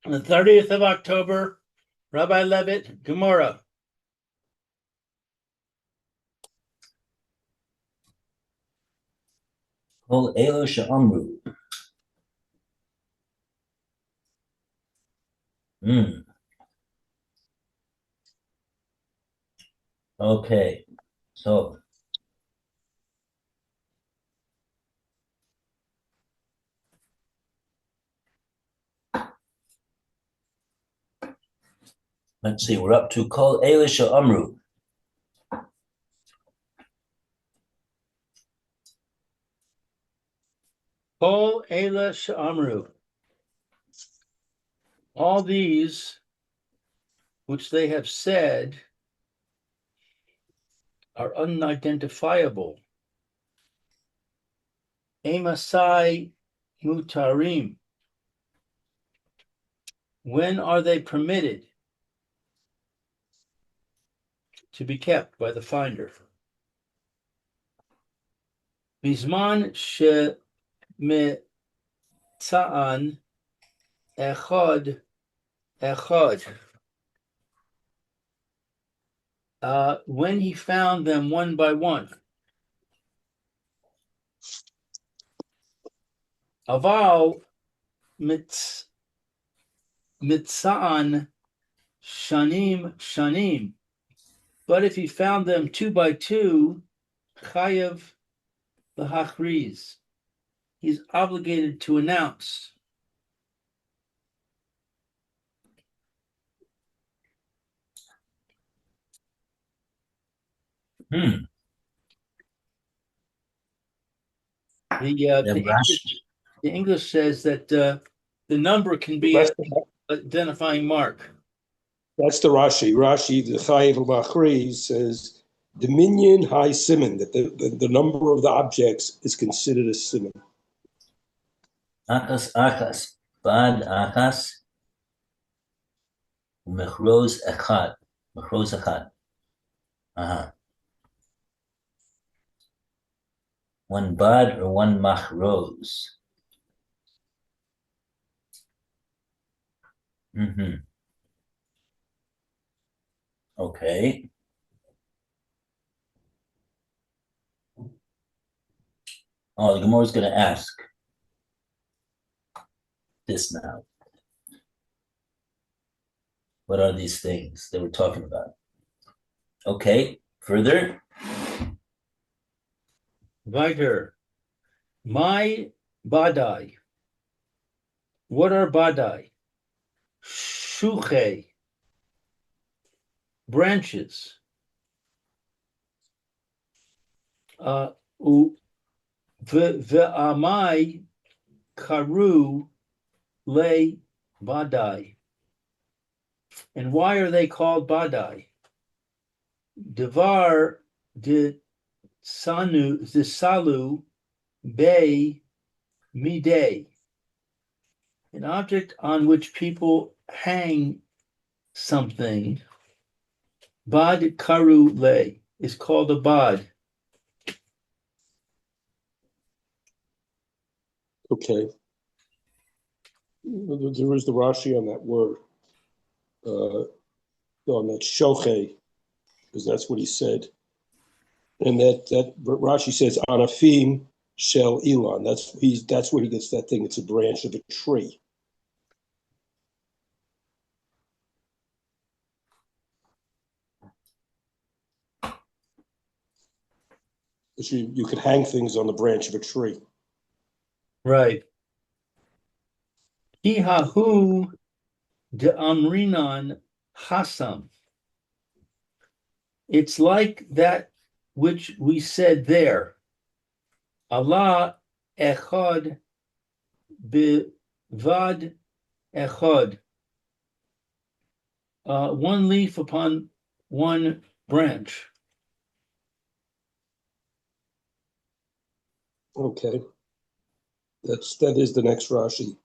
On the 30th of October, Rabbi Levitt, Gemora. Kol elo she'amru. Okay, so let's see. We're up to Kol elo she'amru. Kol Ela Sha'amru. All these which they have said are unidentifiable. Emasai Mutarim. When are they permitted to be kept by the finder? Bizman shemetzaan echad. When he found them one by one. Aval mitzaan shanim. But if he found them two by two, chayav l'hachriz. He's obligated to announce. The English says that the number can be an identifying mark. That's the Rashi. Rashi, the Chayiv al-Machri, says dominion high simon, that the number of the objects is considered a simon. Achas, bad achas, mechroz echad. One bad or one machroz. Okay. Oh, the Gemara is going to ask this now. What are these things that we're talking about? Okay, further. Weiter. My badai. What are badai? Shuche. Branches. Ve'amai karu le badai. And why are they called badai? Devar de salu be midei. An object on which people hang something. Bad karu le is called a bad. Okay. There is the Rashi on that word, on that shoche, because that's what he said. And that Rashi says anafim shel ilan. That's where he gets that thing. It's a branch of a tree. You could hang things on the branch of a tree. Right. Hihahu de amrinan hasam. It's like that which we said there. Allah echad bivad echad. One leaf upon one branch. Okay. That is the next Rashi.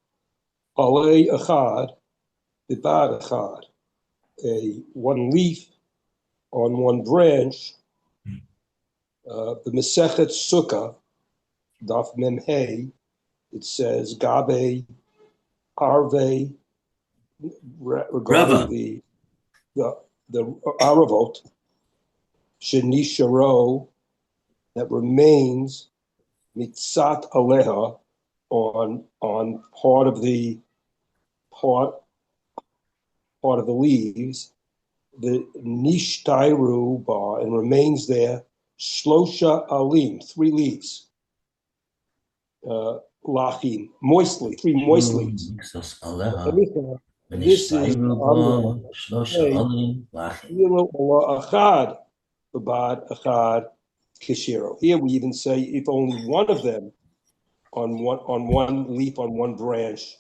Alei echad, bibad echad. One leaf on one branch. The Mesechet Sukkah, Daf Mem Hey, it says Gabe Arve regarding Rava. the Aravot, Shenisharo, that remains mitzat aleha on part of the leaves, the nishtairu bar, and remains there shlosha alim, 3 leaves, lachim, moistly, 3 moist leaves. And this is achad, babad achad kishiro. Here we even say if only one of them on one leaf on one branch,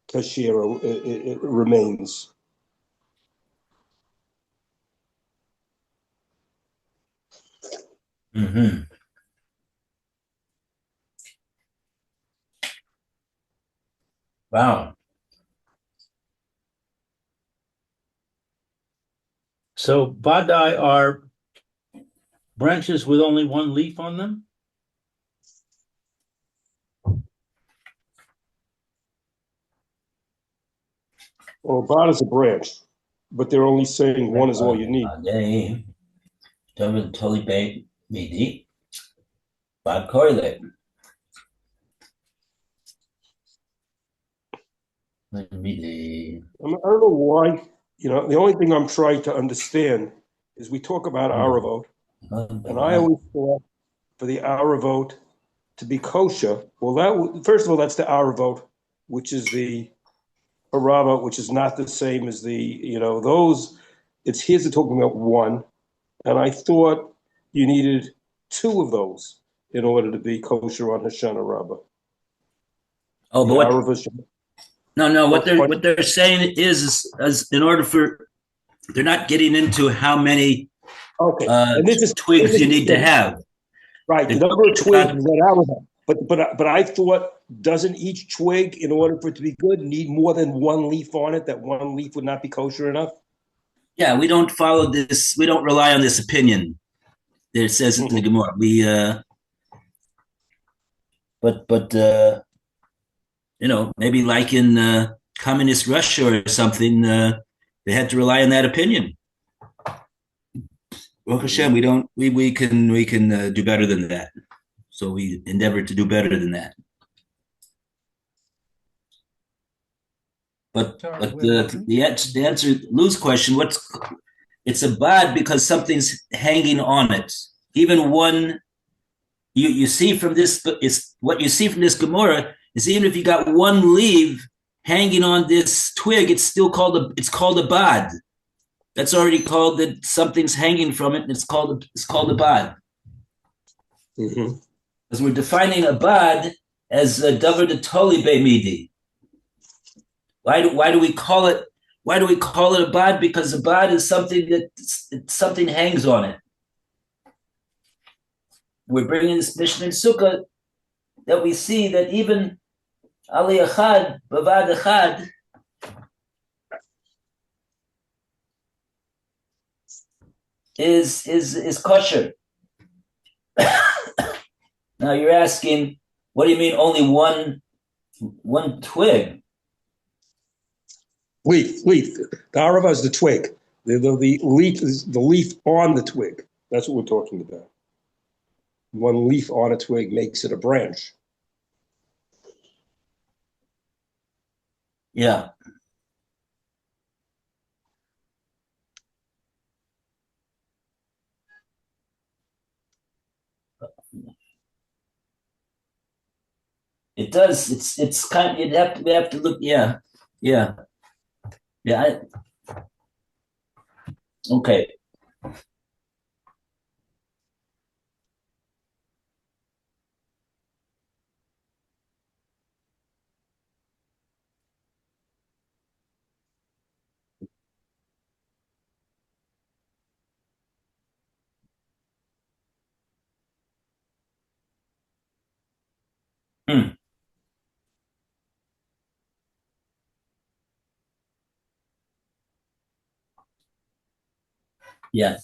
kishiro, it remains. Mm-hmm. Wow. So badai are branches with only one leaf on them? Well, bad is a branch, but they're only saying one is all you need. Totally midi. Bad correlate. I don't know why. The only thing I'm trying to understand is we talk about Aravot, and I always thought for the Aravot to be kosher. Well, first of all, that's the Aravot, which is the Aravot, which is not the same as those. It's here's talking about one, and I thought you needed 2 of those in order to be kosher on Hoshana Rabbah. Oh, The but Aravot. no. What they're saying is in order for they're not getting into how many and this twigs you need to have. Right, the number of twigs is that Aravot. But I thought, doesn't each twig, in order for it to be good, need more than one leaf on it? That one leaf would not be kosher enough. Yeah, we don't follow this. We don't rely on this opinion. It says in the Gemora. We, but maybe like in communist Russia or something, they had to rely on that opinion. Baruch Hashem, we can do better than that. So we endeavor to do better than that. But the answer Lou's question, it's a bad because something's hanging on it. Even one you see from this is what you see from this Gemora is even if you got one leaf hanging on this twig, it's still called a bad. That's already called that something's hanging from it, and it's called a bad. Mm-hmm. Because we're defining a bad as a davar de toli be'midi. Why do we call it? Why do we call it a bad? Because a bad is something that something hangs on it. We're bringing this Mishnah in Sukkah that we see that even Ali Achad, Bavad Achad, is kosher. Now you're asking, what do you mean only one twig? Leaf. The arava is the twig. The leaf is the leaf on the twig. That's what we're talking about. One leaf on a twig makes it a branch. Yeah. It does. It's kind. We have to look. Yeah. Okay. Hmm. Yeah.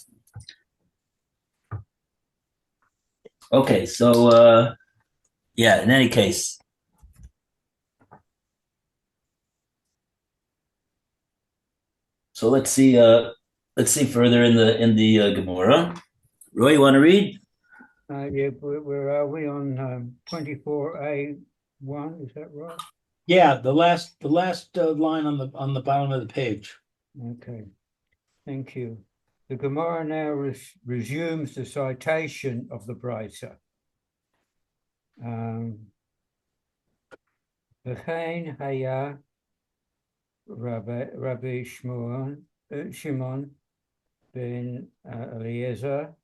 Okay. So yeah. In any case, So let's see. Let's see further in the Gemora. Roy, you want to read? Yeah, where are we on 24A1? Is that right? Yeah, the last line on the bottom of the page. Okay, thank you. The Gemara now resumes the citation of the Brisa. V'chein haya Rabbi Shimon ben Eliezer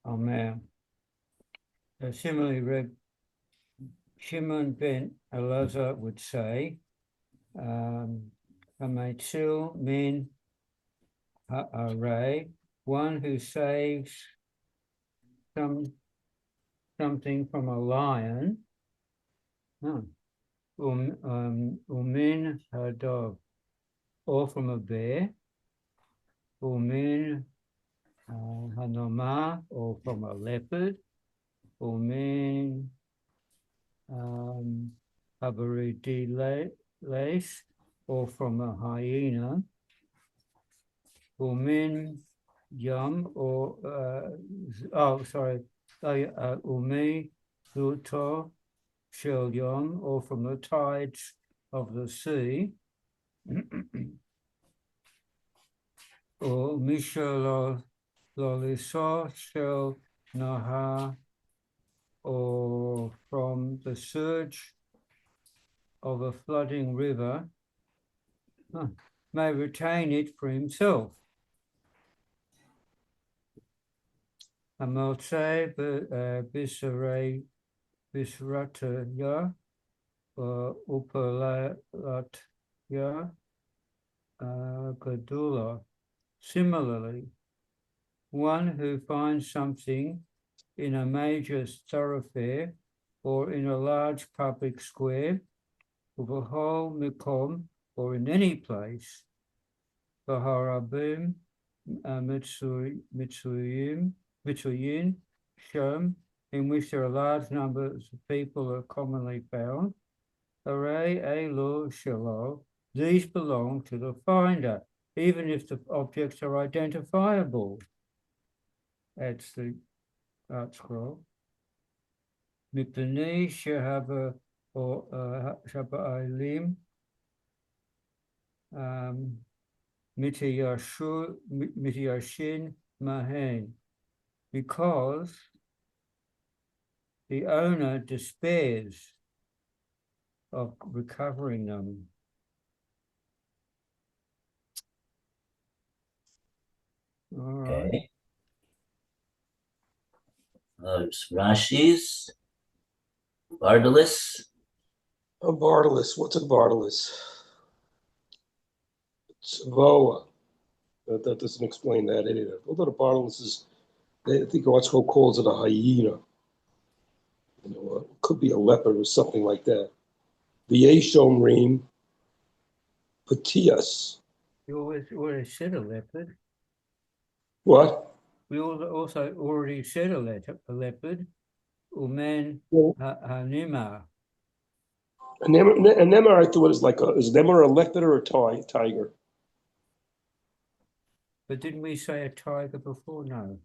Omer. Similarly, Rabbi Shimon ben Elazar would say, Hametzil min ha'arei, one who saves something from a lion, umin hadov, or from a bear, umin hanoma, or from a leopard, umin lace, or from a hyena, umin yum, or umi zuto shel yom, or from the tides of the sea, or mishal loliso shel naha, or from the surge of a flooding river, may retain it for himself. Amotse bisrataya upalatya gadula. Similarly, one who finds something in a major thoroughfare or in a large public square, of a whole mikom, or in any place, Baharabim Mitsuyin Shom, in which there are large numbers of people are commonly found, Hooray Elo Shalo, these belong to the finder, even if the objects are identifiable. That's the art scroll. Mipani Shahaba or Shaba Alim Mitiyashin Mahen, because the owner despairs of recovering them. All right. Okay. Rashi's Bardalis. A Bardalis. What's a Bardalis? It's Voa. That doesn't explain that either. Although the Bardalis is, I think Otzko calls it a hyena. You know, it could be a leopard or something like that. The Yeshom Reem, Patias. You already said a leopard. What? We also already said a leopard. Umen Hanima. A Nemar, I thought, is Nemar a leopard or a tiger? But didn't we say a tiger before? No.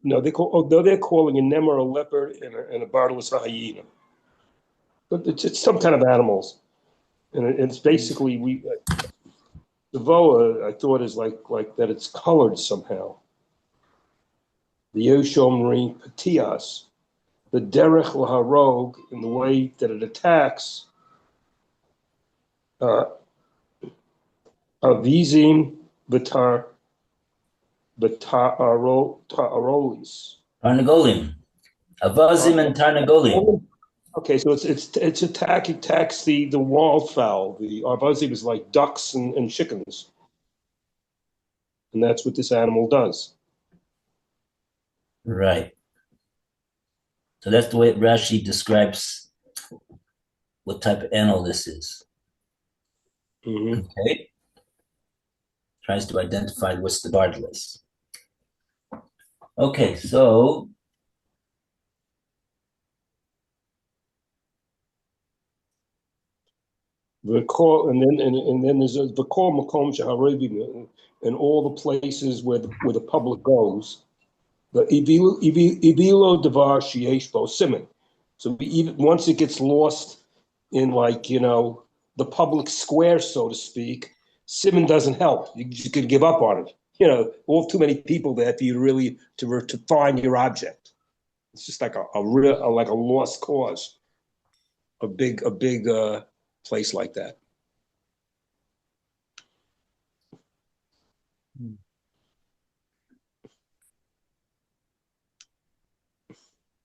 No, they're calling a Nemar a leopard and a Bardalis a hyena. But it's some kind of animals, and it's basically the Voa, I thought, is like that. It's colored somehow. The Yoshom Ring Patias, the Derech Laharog, in the way that it attacks, Avizim Ta'arolis. Tarnagolim. Avazim and Tarnagolim. Okay, so it's attacks the wildfowl. The Avazim is like ducks and chickens, and that's what this animal does. Right. So that's the way Rashi describes what type of animal this is. Mm-hmm. Okay. Tries to identify what's the Bardalis. Okay, so and then there's the call Makom Shaharibim and all the places where the public goes. The Ibilo Devar Shiesh Bo Simon. So even once it gets lost in, like, the public square, so to speak, Simon doesn't help. You just could give up on it. All too many people there for you really to find your object. It's just like a lost cause. A big place like that.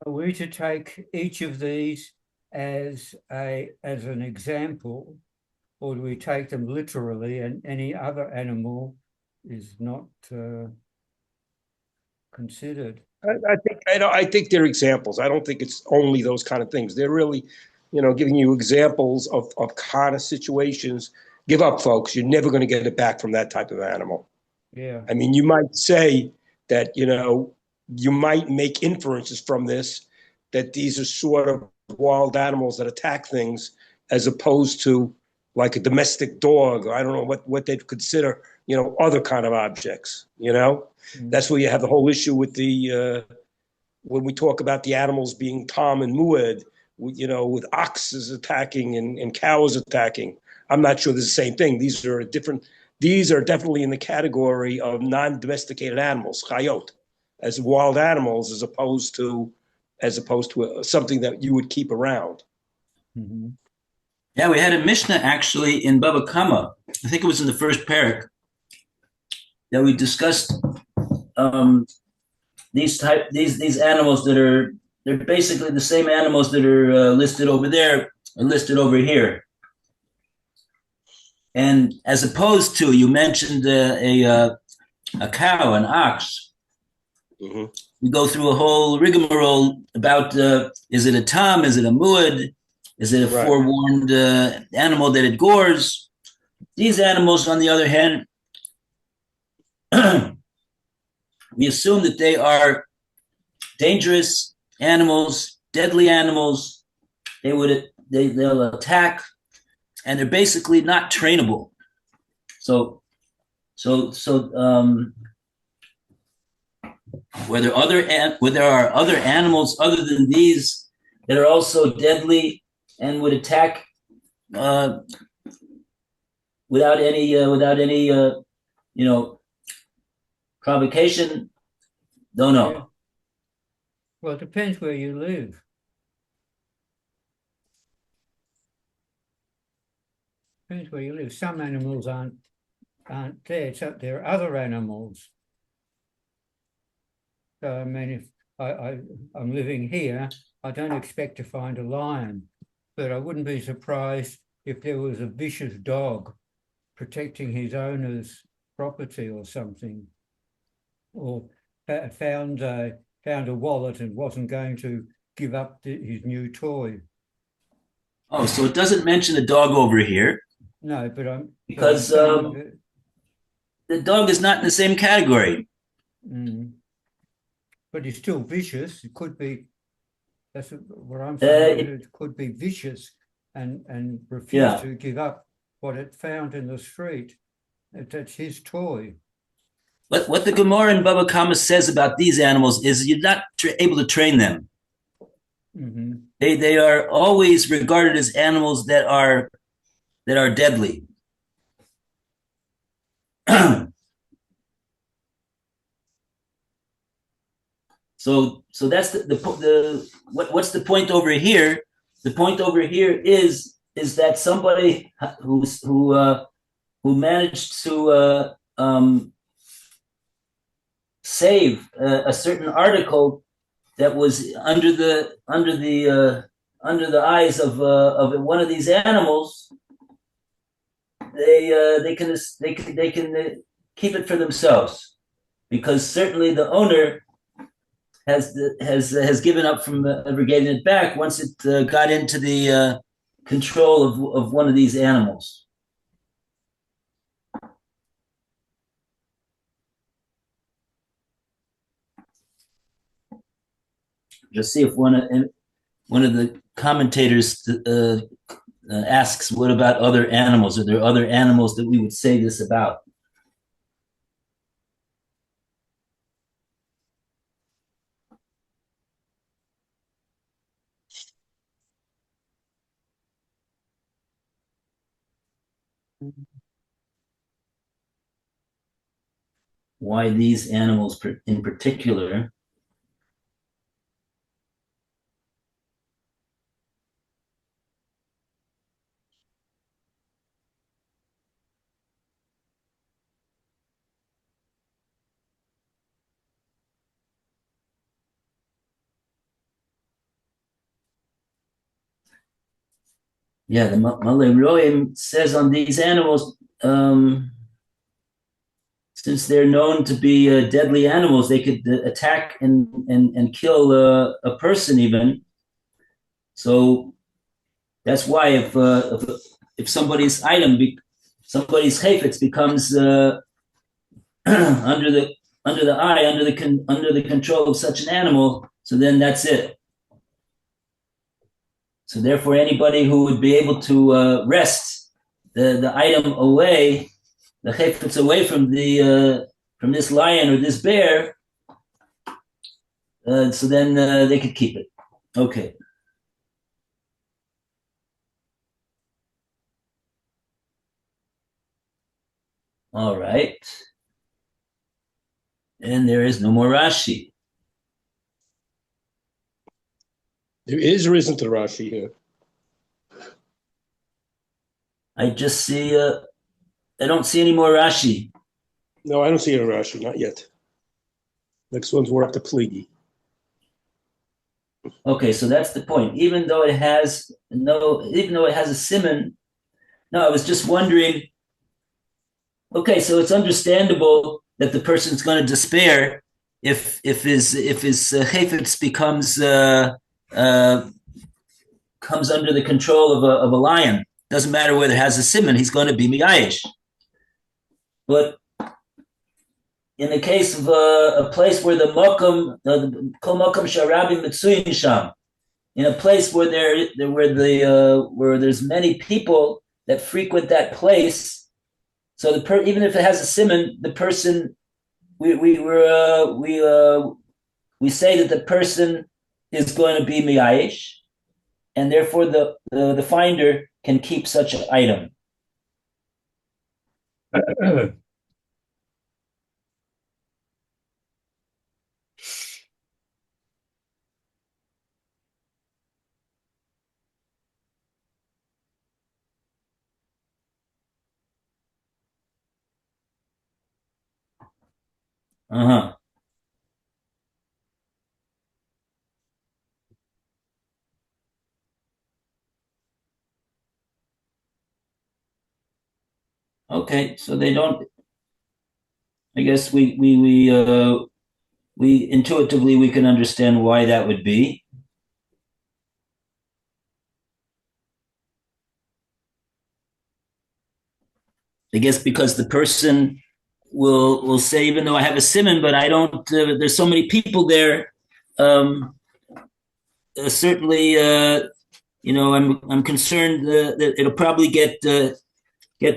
Are we to take each of these as an example, or do we take them literally, and any other animal is not considered? I think they're examples. I don't think it's only those kind of things. They're really, giving you examples of kind of situations. Give up, folks. You're never going to get it back from that type of animal. Yeah. I mean, you might say that, you might make inferences from this, that these are sort of wild animals that attack things, as opposed to like a domestic dog, or I don't know what they'd consider, other kind of objects, That's where you have the whole issue with when we talk about the animals being Tom and Mued, with oxes attacking and cows attacking. I'm not sure this is the same thing. These are definitely in the category of non-domesticated animals, chayot, as wild animals, as opposed to something that you would keep around. Mm-hmm. Yeah, we had a Mishnah actually in Bava Kama. I think it was in the first parak that we discussed these animals they're basically the same animals that are listed over there are listed over here. And as opposed to, you mentioned a cow, an ox. Mm-hmm. We go through a whole rigmarole about is it a tom, is it a muad, is it a forewarned animal that it gores? These animals, on the other hand, we assume that they are dangerous animals, deadly animals. They'll attack, and they're basically not trainable. So where there are other animals other than these that are also deadly and would attack without any provocation, don't know. Yeah. Well, it depends where you live. Depends where you live. Some animals aren't there. So there are other animals. So, I mean, if I'm living here, I don't expect to find a lion, but I wouldn't be surprised if there was a vicious dog protecting his owner's property or something, or found a wallet and wasn't going to give up his new toy. Oh, so it doesn't mention the dog over here. No, but because the dog is not in the same category. But he's still vicious. It could be. That's what I'm saying. It could be vicious and refuse to give up what it found in the street. That's his toy. What the Gemora in Bava Kama says about these animals is you're not able to train them. Mm-hmm. They are always regarded as animals that are deadly. So that's what's the point over here? The point over here is that somebody who managed to save a certain article that was under the eyes of one of these animals, they can keep it for themselves, because certainly the owner has given up from ever getting it back once it got into the control of one of these animals. Just see if one of the commentators asks, what about other animals? Are there other animals that we would say this about? Why these animals in particular? Yeah, the Malay Roim says on these animals, since they're known to be deadly animals, they could attack and kill a person even. So that's why if somebody's somebody's chayfetz becomes under the control of such an animal, so then that's it. So therefore, anybody who would be able to wrest the item away, the chayfetz away from this lion or this bear, so then they could keep it. Okay. All right. And there is no more Rashi. There is or isn't a Rashi here? I just see, I don't see any more Rashi. No, I don't see a Rashi, not yet. Next one's we're up to Pligi. Okay, so that's the point. Even though it has a siman, no, I was just wondering. Okay, so it's understandable that the person's going to despair if his chayfetz comes under the control of a lion. Doesn't matter whether it has a siman, he's going to be miyayish. But in the case of a place where the kol makom sharabim mitzuyin sham, in a place where where there's many people that frequent that place, so even if it has a siman, the person we say that the person is going to be miyayish, and therefore the finder can keep such an item. Uh-huh. Okay, so they don't. I guess we intuitively we can understand why that would be. I guess because the person will say, even though I have a siman, but I don't. There's so many people there. Certainly, I'm concerned that it'll probably get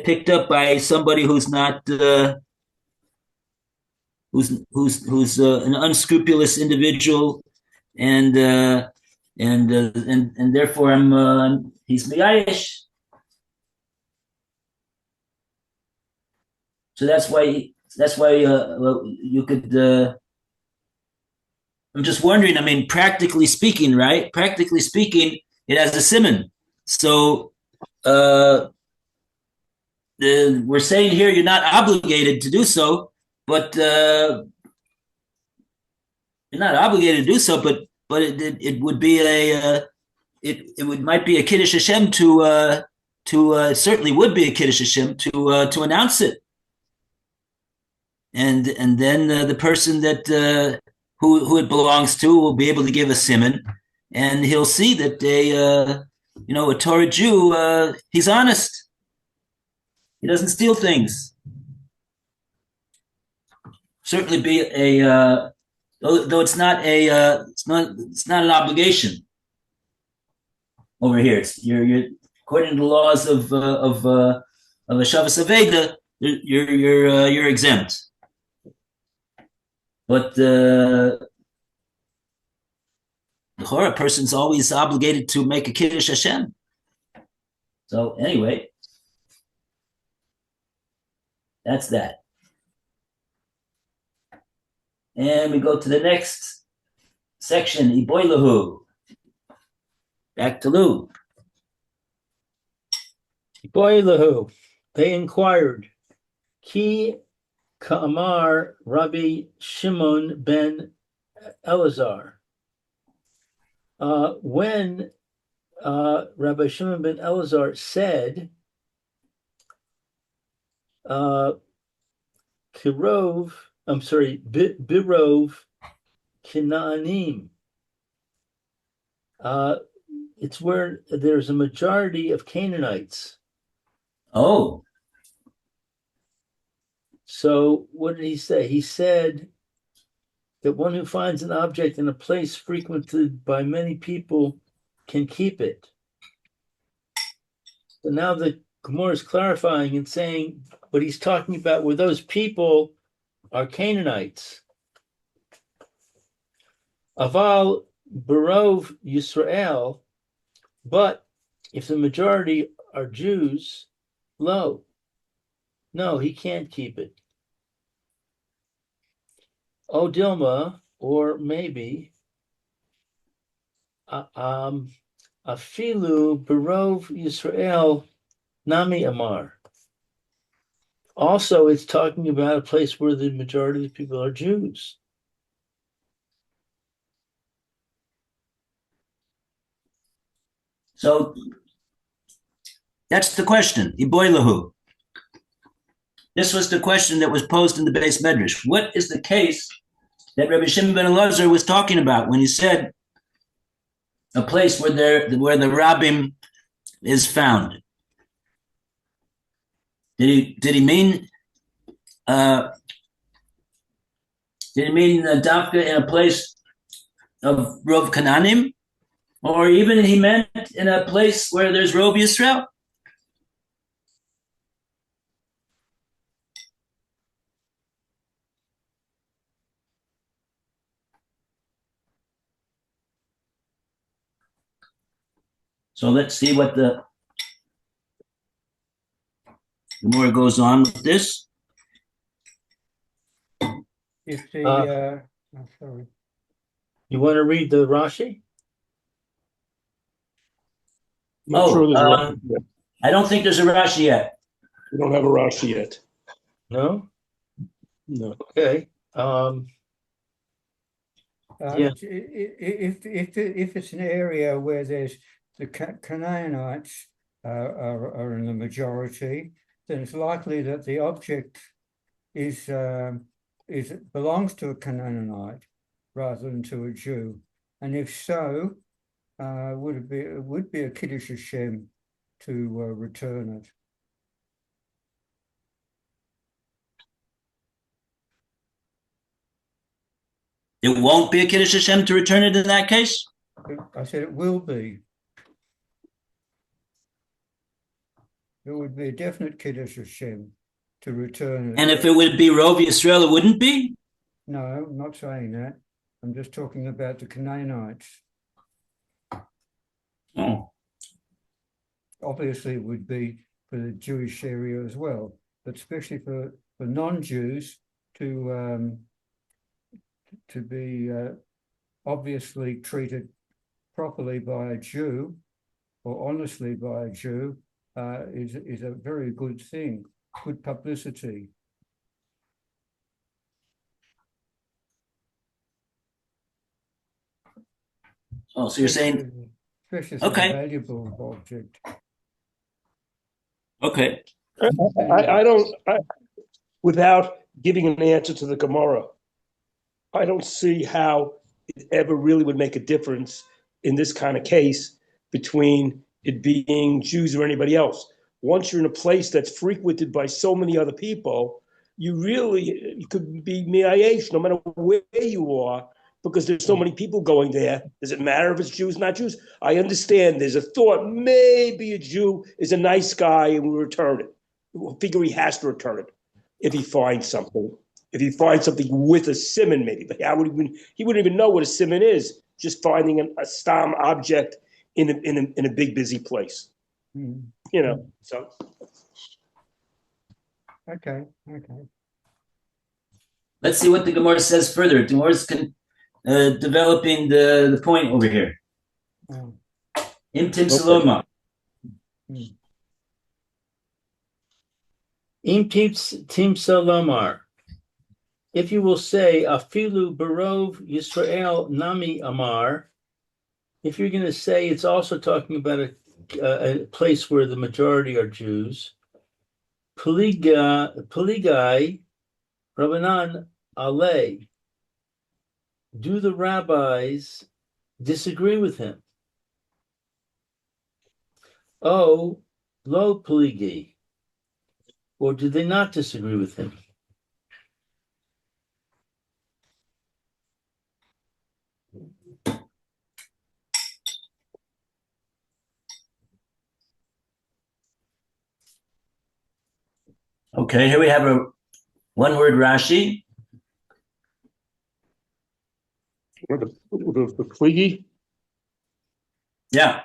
picked up by somebody who's not who's an unscrupulous individual, and therefore he's miyayish. So that's why you could. I'm just wondering. I mean, practically speaking, right? Practically speaking, it has a siman. So we're saying here you're not obligated to do so, but you're not obligated to do so. But it would be might be a kiddush Hashem to certainly would be a kiddush Hashem to announce it. And then the person that who it belongs to will be able to give a siman, and he'll see that a Torah Jew, he's honest. He doesn't steal things. Certainly be though it's not it's not an obligation over here. You're according to the laws of a Shavas Aveda, you're exempt. But the Chora person's always obligated to make a Kiddush Hashem. So anyway, that's that. And we go to the next section, Iboilahu. Back to Lou. Iboilahu, they inquired, Ki Ka'amar Rabbi Shimon ben Elazar. When Rabbi Shimon ben Elazar said, Birov Kinaanim. It's where there's a majority of Canaanites. Oh. So what did he say? He said that one who finds an object in a place frequented by many people can keep it. So now the Gemora is clarifying and saying what he's talking about where those people are Canaanites. Aval Barov Yisrael, but if the majority are Jews, no, he can't keep it. O Dilma, or maybe Afilu Barov Yisrael Nami Amar. Also, it's talking about a place where the majority of people are Jews. So that's the question, Iboilahu. This was the question that was posed in the Beis Medrash. What is the case that Rabbi Shimon ben Elazar was talking about when he said a place where the Rabbim is found? Did he mean Dafka in a place of Rov Kananim, or even he meant in a place where there's Rov Yisrael? So let's see what the Gemora goes on with this. If the sorry. You want to read the Rashi? Not sure there's a Rashi yet. I don't think there's a Rashi yet. We don't have a Rashi yet. No? No. Okay. Yeah. If it's an area where there's the Canaanites are in the majority, then it's likely that the object belongs to a Canaanite rather than to a Jew. And if so, would be a Kiddush Hashem to return it. It won't be a Kiddush Hashem to return it in that case? I said it will be. It would be a definite Kiddush Hashem to return it. And if it would be Rov Yisrael, it wouldn't be? No, I'm not saying that. I'm just talking about the Canaanites. Oh. Obviously, it would be for the Jewish area as well, but especially for non-Jews to be obviously treated properly by a Jew or honestly by a Jew is a very good thing, good publicity. Oh, so you're saying, Precious okay. and valuable object. Okay. Without giving an answer to the Gemara, I don't see how it ever really would make a difference in this kind of case between it being Jews or anybody else. Once you're in a place that's frequented by so many other people, you could be mi'ayesh, no matter where you are, because there's so many people going there. Does it matter if it's Jews, not Jews? I understand there's a thought, maybe a Jew is a nice guy and will return it. We'll figure he has to return it if he finds something. If he finds something with a simon, maybe. But he wouldn't even know what a simon is, just finding a stam object in a big, busy place. Mm. You know, so. Okay. Let's see what the Gemara says further. Gemara's developing the point over here. Oh. Imtim Okay. Saloma. Im Tim Salomar. If you will say Afilu Barov Yisrael Nami Amar, if you're going to say it's also talking about a place where the majority are Jews, Peligai Rabbanan Ale, do the rabbis disagree with him? Oh, lo Peligi, or do they not disagree with him? Okay, here we have a one-word Rashi. The Kligi? Yeah.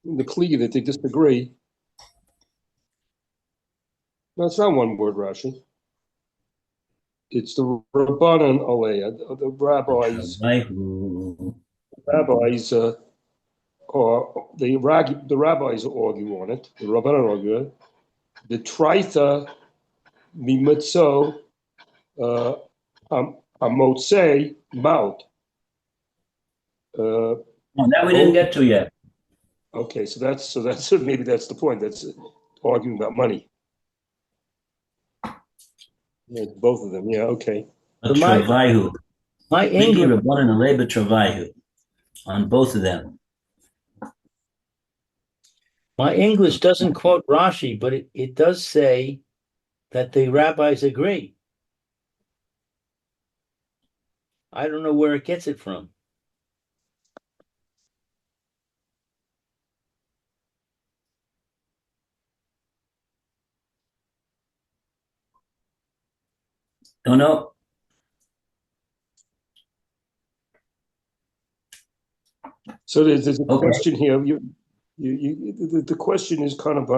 The Kligi that they disagree. No, it's not one word, Rashi. It's the Rabbanan Alea, the rabbis. The rabbis argue on it. The Rabbanan argue on it. The Tritha Mimitzo Amotse Maut. That we didn't get to yet. Okay, so that's maybe that's the point. That's arguing about money. Yeah, both of them. Yeah, okay. My English on both of them. My English doesn't quote Rashi, but it does say that the rabbis agree. I don't know where it gets it from. Don't know. So there's a question here. The question is kind of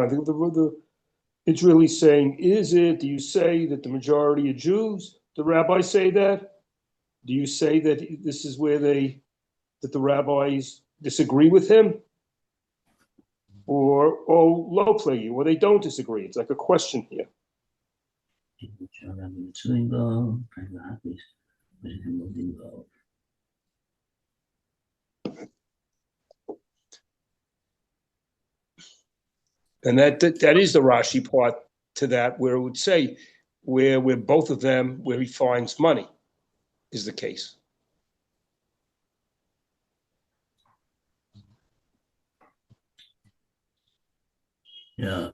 it's really saying, do you say that the majority are Jews? The rabbis say that? Do you say that this is where that the rabbis disagree with him? Or low play you, or they don't disagree? It's like a question here. And that is the Rashi part to that, where it would say where both of them, where he finds money, is the case. Yeah.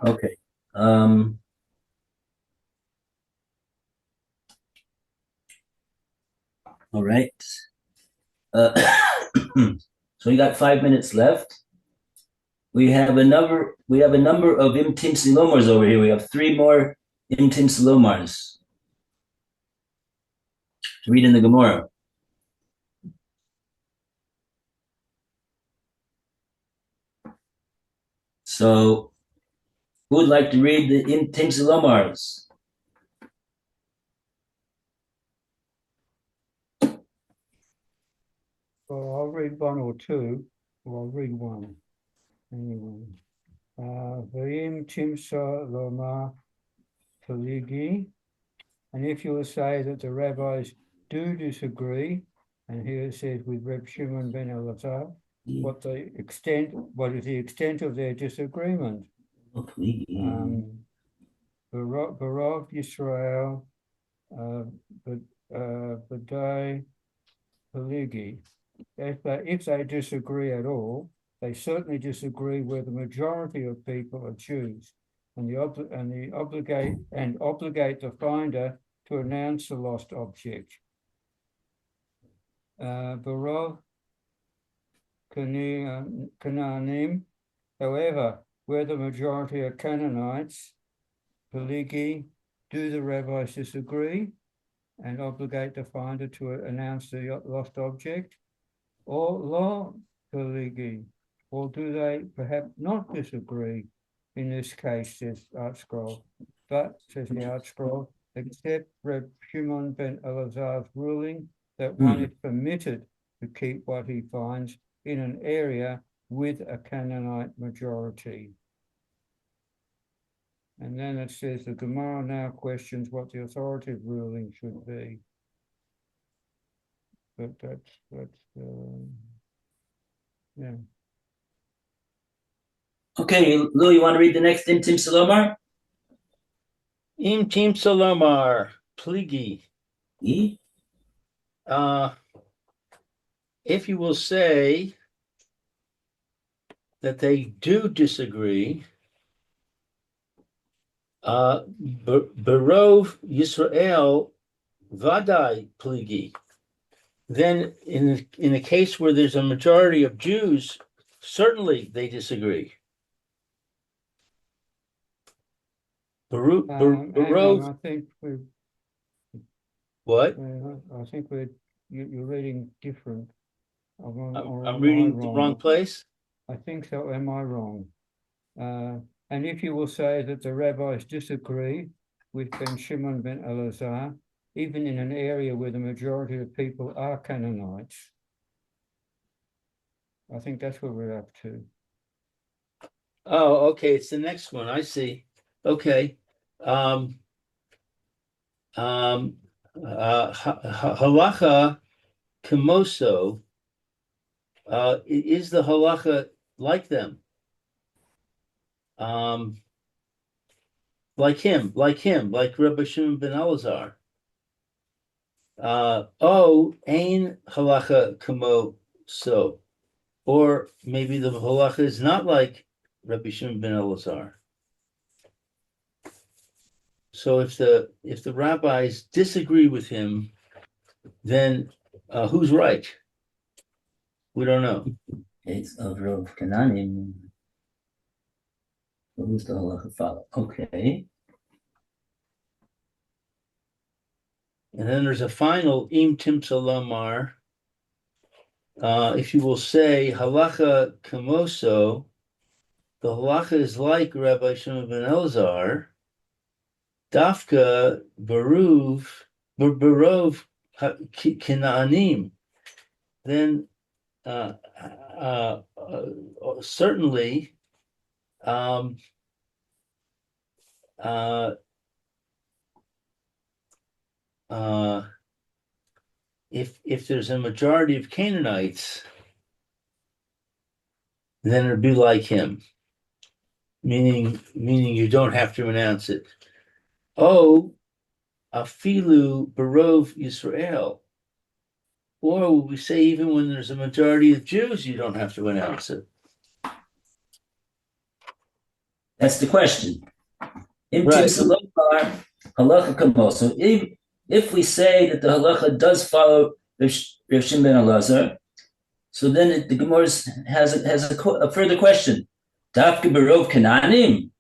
Okay. All right. So we got 5 minutes left. We have a number of Imtim Silomars over here. We have 3 more Imtim Silomars to read in the Gemora. So who would like to read the Imtim Silomars? Well, I'll read one or two, or I'll read one. Anyway. V'im Timsa Loma Peligi. And if you will say that the rabbis do disagree, and here it says with Reb Shimon ben Elazar, what is the extent of their disagreement? Barav Yisrael, Badai Peligi. if they disagree at all, they certainly disagree where the majority of people are Jews, and obligate the finder to announce the lost object. Barov Canaanim, however, where the majority are Canaanites, Peligi, do the rabbis disagree and obligate the finder to announce the lost object? Or lo Peligi, or do they perhaps not disagree in this case, says Art Scroll, but, says the Art Scroll, except Reb Shimon ben Elazar's ruling that one is permitted to keep what he finds in an area with a Canaanite majority. And then it says the Gemara now questions what the authoritative ruling should be. But that's yeah. Okay, Lou, you want to read the next Tim Salomar? Im Tim Salomar, Pligi. If you will say that they do disagree, Berov Yisrael Vadai Pligi, then in a case where there's a majority of Jews, certainly they disagree. Berov, I think we're what? I think you're reading different. I'm reading the wrong place. I think so. Am I wrong? And if you will say that the rabbis disagree with Ben Shimon ben Elazar, even in an area where the majority of people are Canaanites, I think that's where we're up to. Oh, okay. It's the next one. I see. Okay. Halacha Kemoso, is the halacha like them? Like him, like Rabbi Shimon ben Elazar. Ain halacha Kemoso, or maybe the halacha is not like Rabbi Shimon ben Elazar. So if the rabbis disagree with him, then who's right? We don't know. It's of Rav Kananim. Who's the halacha follow? Okay. And then there's a final Im Tim Salomar. If you will say halacha Kemoso, the halacha is like Rabbi Shimon ben Elazar. Dafka Barov Kanaanim, then certainly if there's a majority of Canaanites, then it'd be like him, meaning you don't have to announce it. Oh, afilu barov Yisrael. Or will we say even when there's a majority of Jews, you don't have to announce it? That's the question. Right. So if we say that the halacha does follow Rav Shimon ben Elazar, so then the Gemara has a further question. Dafka barov Kananim.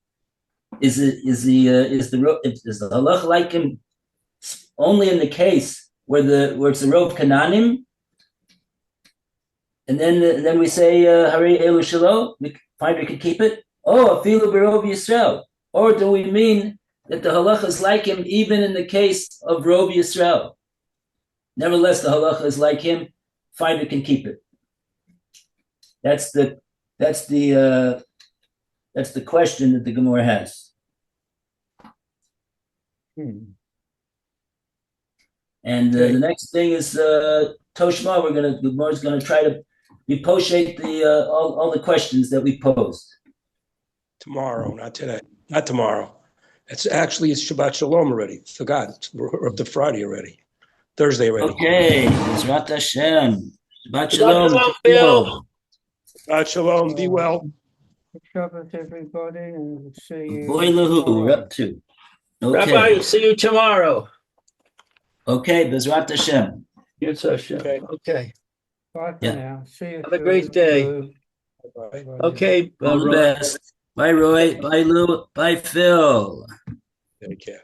Is the halacha like him only in the case where it's the Rov Kananim, and then we say Hari Elu Shalo, the finder can keep it. Oh, Afilu Berov Yisrael, or do we mean that the halacha is like him even in the case of Rov Yisrael? Nevertheless, the halacha is like him. Finder can keep it. That's the question that the Gemara has. And the next thing is Toshma. The Gemara's going to try to reposhate all the questions that we posed. Tomorrow, not today. Not tomorrow. It's Shabbat Shalom already. Forgot. We're up to Friday already. Thursday already. Okay, Bezrat Hashem. Shabbat Shabbat shalom. shalom, Phil. Shalom. Be well. Shabbos, everybody, and see you Boy lahu, we're tomorrow. up to. Rabbi, Okay. see you tomorrow. Okay, Bezrat Hashem. Yes, Hashem. Okay. Okay. Bye for Yeah. now. See you. Have a great Phil, day. Lou. Bye-bye. Everybody. Okay, All the Roy. best. Bye, Roy. Bye, Lou. Bye, Phil. Take care.